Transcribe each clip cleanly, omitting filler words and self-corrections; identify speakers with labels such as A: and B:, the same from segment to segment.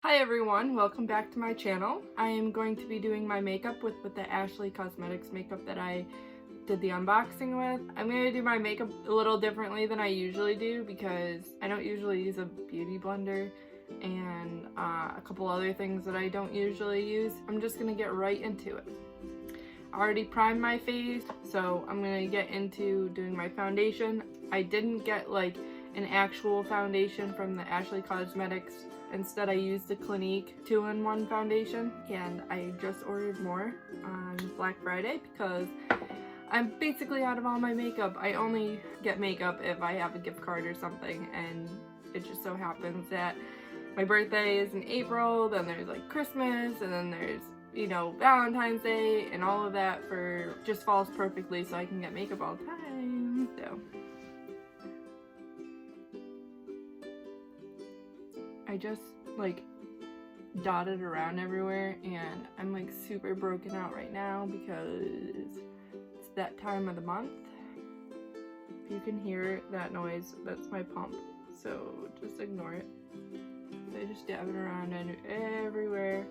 A: Hi everyone, welcome back to my channel. I am going to be doing my makeup with the Ashley Cosmetics makeup that I did the unboxing with. I'm going to do my makeup a little differently than I usually do because I don't usually use a beauty blender and a couple other things that I don't usually use. I'm just going to get right into it. I already primed my face, so I'm going to get into doing my foundation. I didn't get like an actual foundation from the Ashley Cosmetics. Instead, I used the Clinique 2-in-1 foundation, and I just ordered more on Black Friday because I'm basically out of all my makeup. I only get makeup if I have a gift card or something, and it just so happens that my birthday is in April, then there's like Christmas, and then there's, you know, Valentine's Day, and all of that just falls perfectly so I can get makeup all the time. So I just like dotted around everywhere, and I'm like super broken out right now because it's that time of the month. If you can hear that noise, that's my pump, so just ignore it. So I just dab it around and everywhere.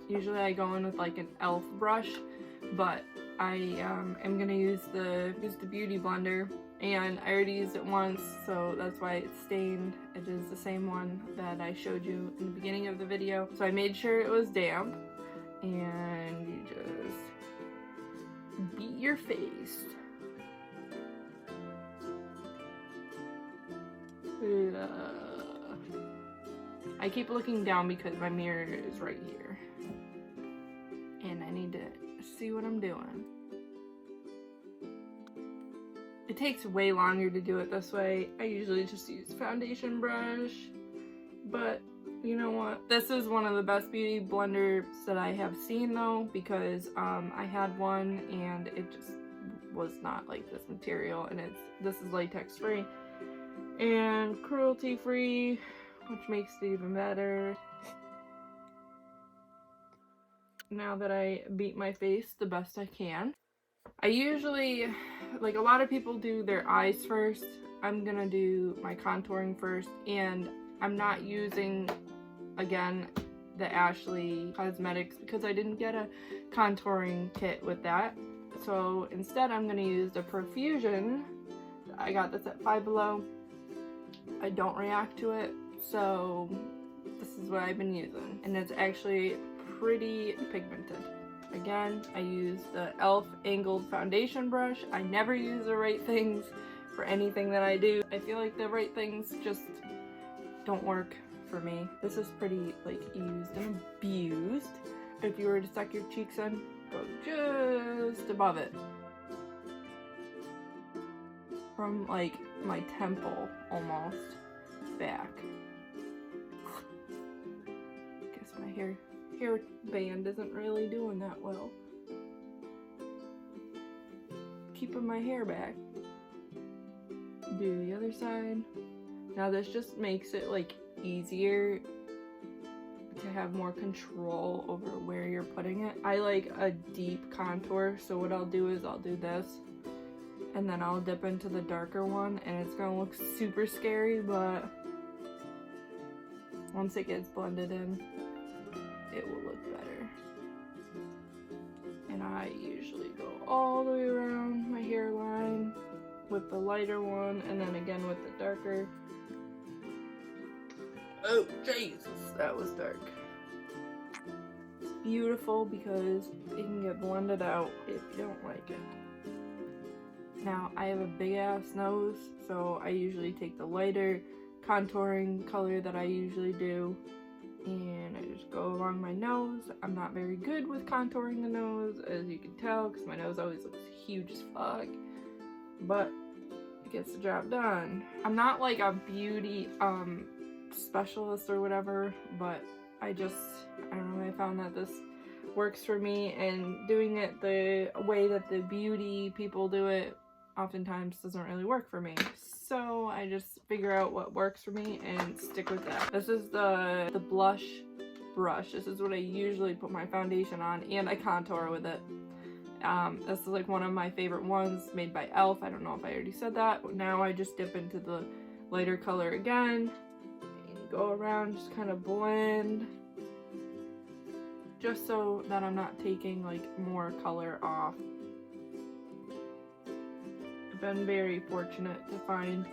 A: Usually I go in with like an e.l.f. brush, but I am gonna use the beauty blender, and I already used it once, so that's why it's stained. It is the same one that I showed you in the beginning of the video. So I made sure it was damp, and you just beat your face. I keep looking down because my mirror is right here, and I need to see what I'm doing. It takes way longer to do it this way. I usually just use a foundation brush, but you know what? This is one of the best beauty blenders that I have seen though, because I had one and it just was not like this material, and this is latex free and cruelty free, which makes it even better. Now that I beat my face the best I can, I usually, like a lot of people do their eyes first. I'm gonna do my contouring first, and I'm not using, again, the Ashley Cosmetics because I didn't get a contouring kit with that. So instead I'm gonna use the Profusion. I got this at Five Below. I don't react to it, so this is what I've been using, and it's actually pretty pigmented. Again, I use the e.l.f. angled foundation brush. I never use the right things for anything that I do. I feel like the right things just don't work for me. This is pretty like used and abused. If you were to suck your cheeks in, go just above it. From like my temple almost back. Guess my hair band isn't really doing that well. Keeping my hair back. Do the other side. Now this just makes it like easier to have more control over where you're putting it. I like a deep contour, so what I'll do is I'll do this, and then I'll dip into the darker one, and it's gonna look super scary, but once it gets blended in, it will look better. And I usually go all the way around my hairline with the lighter one, and then again with the darker. Oh Jesus, that was dark. It's beautiful because it can get blended out if you don't like it. Now I have a big ass nose, so I usually take the lighter contouring color that I usually do, and I just go along my nose. I'm not very good with contouring the nose, as you can tell, because my nose always looks huge as fuck, but it gets the job done. I'm not like a beauty specialist or whatever, but I don't know, I found that this works for me, and doing it the way that the beauty people do it oftentimes doesn't really work for me. So I just figure out what works for me and stick with that. This is the blush brush. This is what I usually put my foundation on, and I contour with it. This is like one of my favorite ones, made by e.l.f. I don't know if I already said that, but now I just dip into the lighter color again and go around, just kind of blend just so that I'm not taking like more color off. I've been very fortunate to find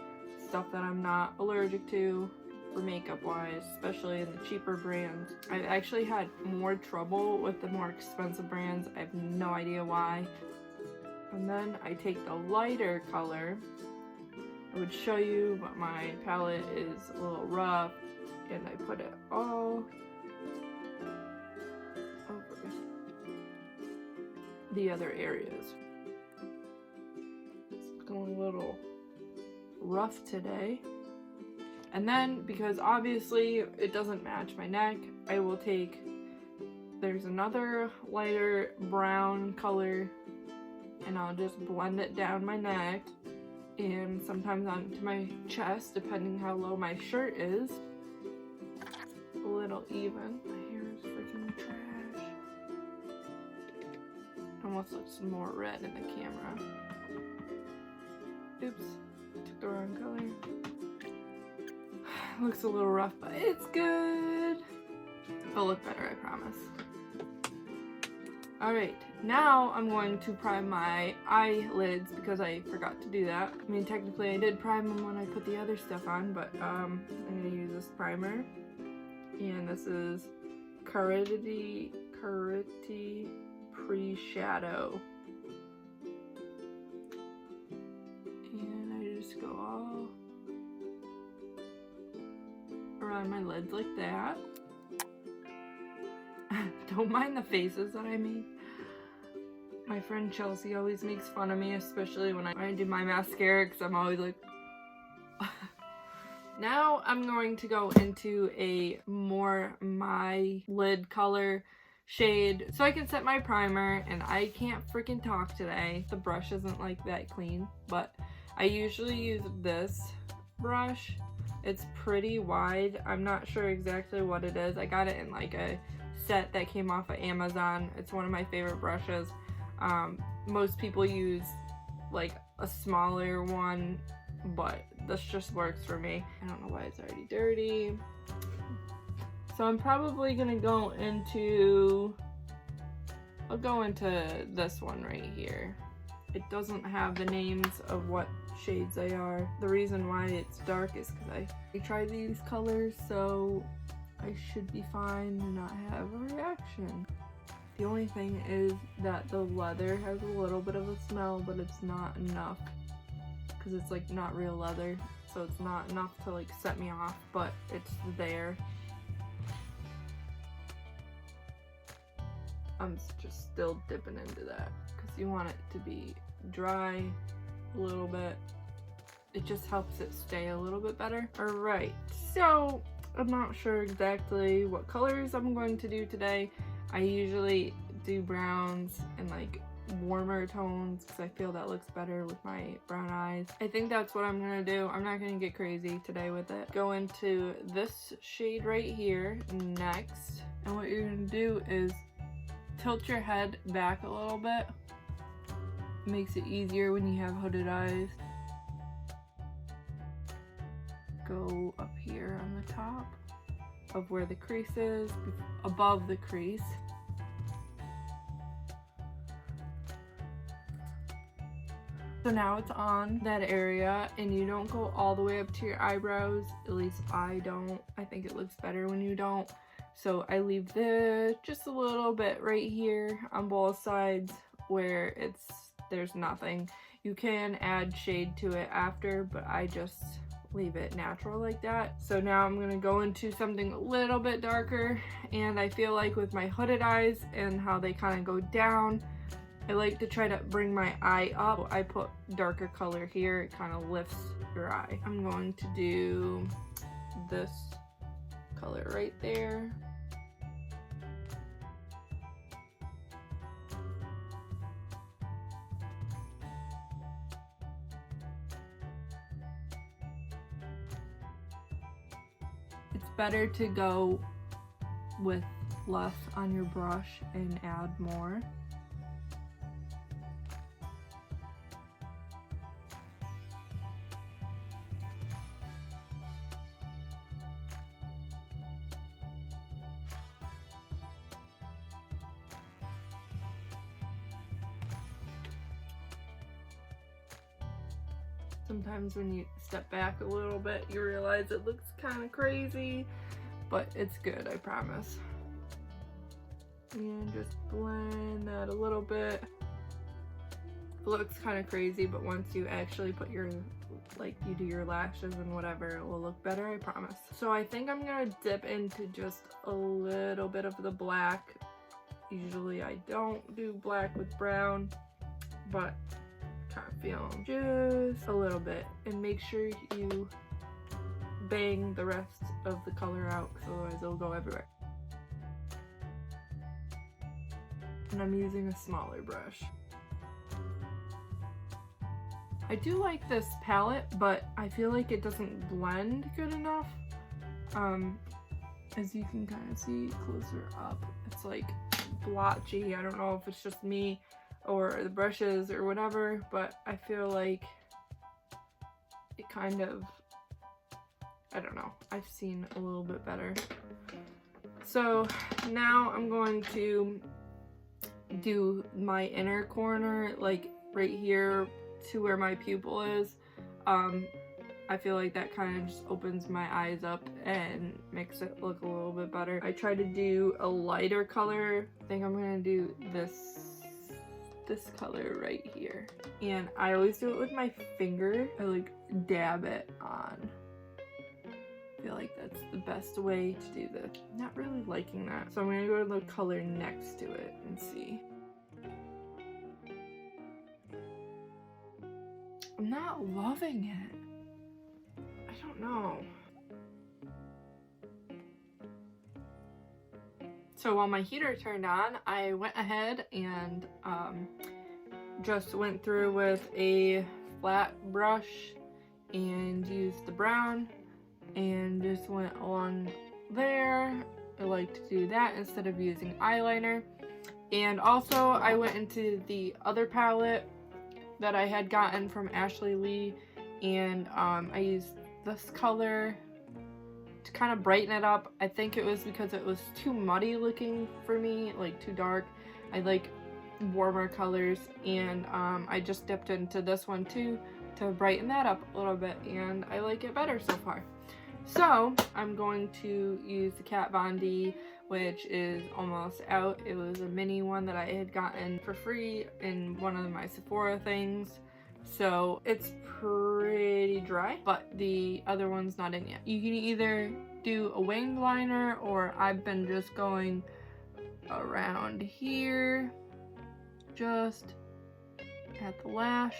A: stuff that I'm not allergic to for makeup wise, especially in the cheaper brands. I've actually had more trouble with the more expensive brands. I have no idea why. And then I take the lighter color. I would show you, but my palette is a little rough, and I put it all over the other areas. It's going a little rough today. And then, because obviously it doesn't match my neck, I will take, there's another lighter brown color, and I'll just blend it down my neck and sometimes onto my chest, depending how low my shirt is. A little even. My hair is freaking trash. Almost looks more red in the camera. Oops, took the wrong color. Looks a little rough, but it's good. It'll look better, I promise. Alright, now I'm going to prime my eyelids because I forgot to do that. I mean, technically I did prime them when I put the other stuff on, but I'm going to use this primer. And this is Carity Pre-Shadow. And I just go all around my lids like that. Don't mind the faces that I make. My friend Chelsea always makes fun of me, especially when I do my mascara, because I'm always like... Now I'm going to go into a more my lid color shade so I can set my primer, and I can't freaking talk today. The brush isn't like that clean, but I usually use this brush. It's pretty wide. I'm not sure exactly what it is. I got it in like a set that came off of Amazon. It's one of my favorite brushes. Most people use like a smaller one, but this just works for me. I don't know why it's already dirty. So I'm probably gonna go into, I'll go into this one right here. It doesn't have the names of what shades they are. The reason why it's dark is because I tried these colors, so I should be fine and not have a reaction. The only thing is that the leather has a little bit of a smell, but it's not enough because it's like not real leather, so it's not enough to like set me off, but it's there. I'm just still dipping into that because you want it to be dry a little bit. It just helps it stay a little bit better. Alright, so I'm not sure exactly what colors I'm going to do today. I usually do browns and like warmer tones because I feel that looks better with my brown eyes. I think that's what I'm gonna do. I'm not gonna get crazy today with it. Go into this shade right here next, and what you're gonna do is tilt your head back a little bit. Makes it easier when you have hooded eyes. Go up here on the top of where the crease is, above the crease. So now it's on that area, and you don't go all the way up to your eyebrows. At least I don't. I think it looks better when you don't. So I leave just a little bit right here on both sides where there's nothing. You can add shade to it after, but I just leave it natural like that. So now I'm gonna go into something a little bit darker, and I feel like with my hooded eyes and how they kind of go down, I like to try to bring my eye up. I put darker color here, it kind of lifts your eye. I'm going to do this color right there. It's better to go with less on your brush and add more. Sometimes when you step back a little bit, you realize it looks kind of crazy, but it's good, I promise. And just blend that a little bit. It looks kind of crazy, but once you actually put your, like, you do your lashes and whatever, it will look better, I promise. So I think I'm gonna dip into just a little bit of the black. Usually I don't do black with brown, but kind of feeling just a little bit. And make sure you bang the rest of the color out, because otherwise it'll go everywhere. And I'm using a smaller brush. I do like this palette, but I feel like it doesn't blend good enough. As you can kind of see closer up, it's like blotchy. I don't know if it's just me or the brushes or whatever, but I feel like it kind of, I don't know, I've seen a little bit better. So now I'm going to do my inner corner, like right here to where my pupil is. I feel like that kind of just opens my eyes up and makes it look a little bit better. I try to do a lighter color. I think I'm gonna do this color right here. And I always do it with my finger. I like dab it on. I feel like that's the best way to do this. I'm not really liking that. So I'm gonna go to the color next to it and see. I'm not loving it. I don't know. So while my heater turned on, I went ahead and just went through with a flat brush and used the brown and just went along there. I like to do that instead of using eyeliner. And also I went into the other palette that I had gotten from Ashley Lee, and I used this color to kind of brighten it up. I think it was because it was too muddy looking for me, like too dark. I like warmer colors, and I just dipped into this one too to brighten that up a little bit, and I like it better so far. So I'm going to use the Kat Von D, which is almost out. It was a mini one that I had gotten for free in one of my Sephora things. So it's pretty dry, but the other one's not in yet. You can either do a winged liner, or I've been just going around here, just at the lash.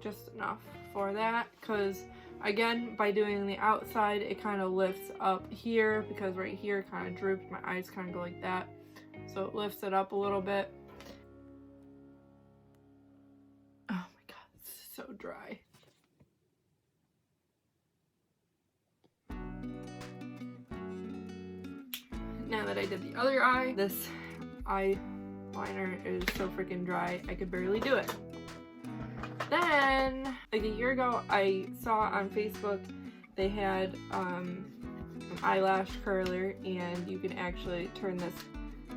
A: Just enough for that, because again, by doing the outside, it kind of lifts up here, because right here kind of drooped. My eyes kind of go like that. So it lifts it up a little bit. Oh my god, it's so dry. Now that I did the other eye, this eyeliner is so freaking dry, I could barely do it. Then, like a year ago, I saw on Facebook they had an eyelash curler, and you can actually turn this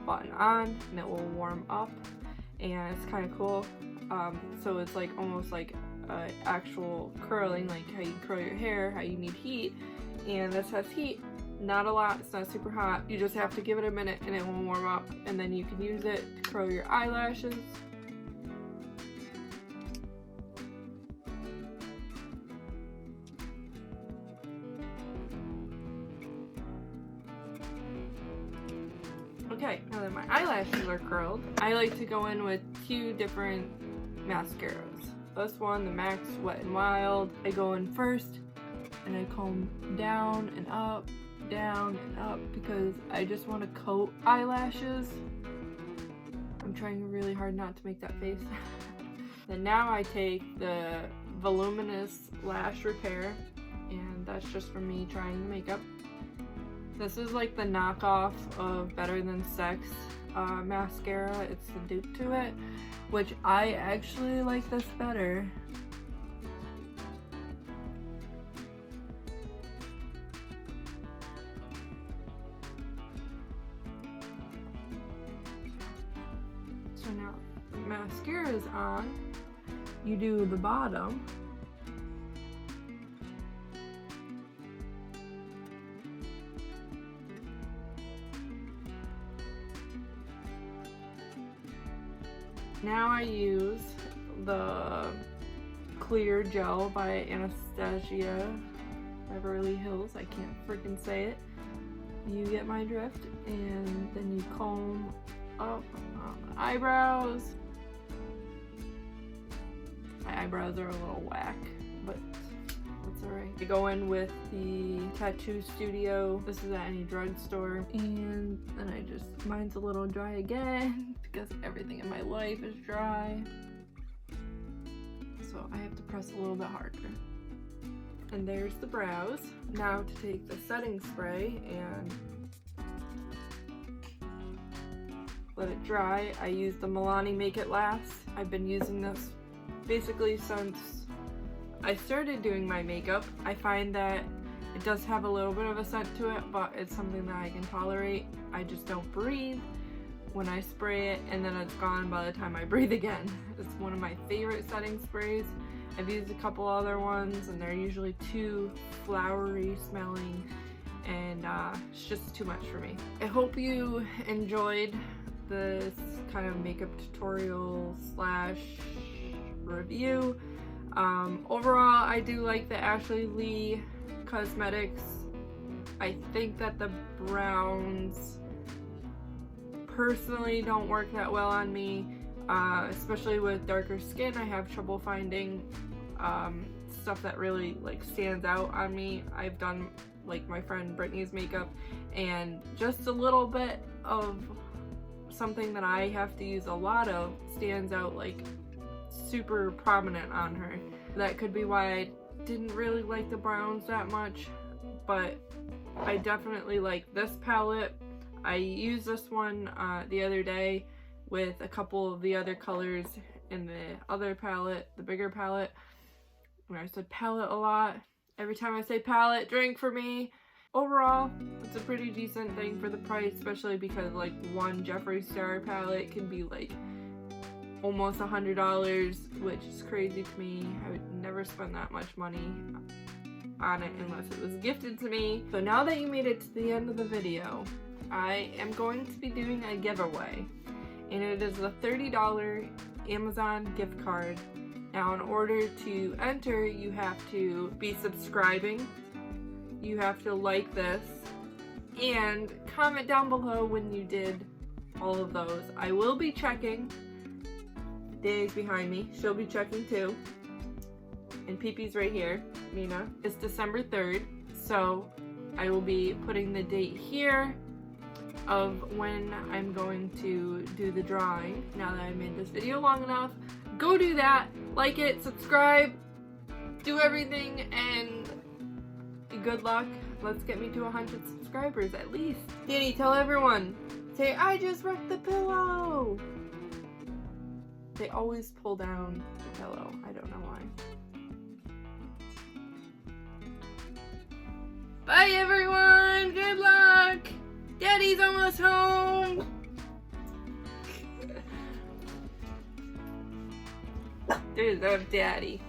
A: button on and it will warm up, and it's kind of cool. So it's like almost like actual curling, like how you curl your hair, how you need heat, and this has heat. Not a lot, it's not super hot. You just have to give it a minute and it will warm up, and then you can use it to curl your eyelashes. Okay, now that my eyelashes are curled, I like to go in with two different mascaras. This one, the MAC Wet n Wild, I go in first and I comb down and up, because I just want to coat eyelashes. I'm trying really hard not to make that face. Then now I take the Voluminous Lash Repair, and that's just for me trying makeup. This is like the knockoff of Better Than Sex mascara. It's the dupe to it, which I actually like this better. So now the mascara is on, you do the bottom. Now I use the clear gel by Anastasia Beverly Hills. I can't freaking say it. You get my drift. And then you comb up the eyebrows. My eyebrows are a little whack, but that's alright. I go in with the Tattoo Studio. This is at any drugstore. And then I just, mine's a little dry again because everything in my life is dry. So I have to press a little bit harder. And there's the brows. Now to take the setting spray and let it dry. I use the Milani Make It Last. I've been using this basically since I started doing my makeup. I find that it does have a little bit of a scent to it, but it's something that I can tolerate. I just don't breathe when I spray it, and then it's gone by the time I breathe again. It's one of my favorite setting sprays. I've used a couple other ones and they're usually too flowery smelling, and it's just too much for me. I hope you enjoyed this kind of makeup tutorial slash review. Overall, I do like the Ashley Lee Cosmetics. I think that the browns personally don't work that well on me, especially with darker skin. I have trouble finding stuff that really like stands out on me. I've done like my friend Brittany's makeup, and just a little bit of something that I have to use a lot of stands out like super prominent on her. That could be why I didn't really like the browns that much, but I definitely like this palette. I used this one the other day with a couple of the other colors in the other palette, the bigger palette. When I said palette a lot, every time I say palette, drink for me. Overall, it's a pretty decent thing for the price, especially because like one Jeffree Star palette can be like almost $100, which is crazy to me. I would never spend that much money on it unless it was gifted to me. So now that you made it to the end of the video, I am going to be doing a giveaway, and it is a $30 Amazon gift card. Now in order to enter, you have to be subscribing, you have to like this, and comment down below when you did all of those. I will be checking. Day's behind me, she'll be checking too. And Pee-Pee's right here, Mina. It's December 3rd, so I will be putting the date here of when I'm going to do the drawing. Now that I made this video long enough, go do that, like it, subscribe, do everything, and good luck. Let's get me to 100 subscribers at least. Danny, tell everyone. Say, I just wrecked the pillow. They always pull down the pillow. I don't know why. Bye everyone, good luck. Daddy's almost home. There's our daddy.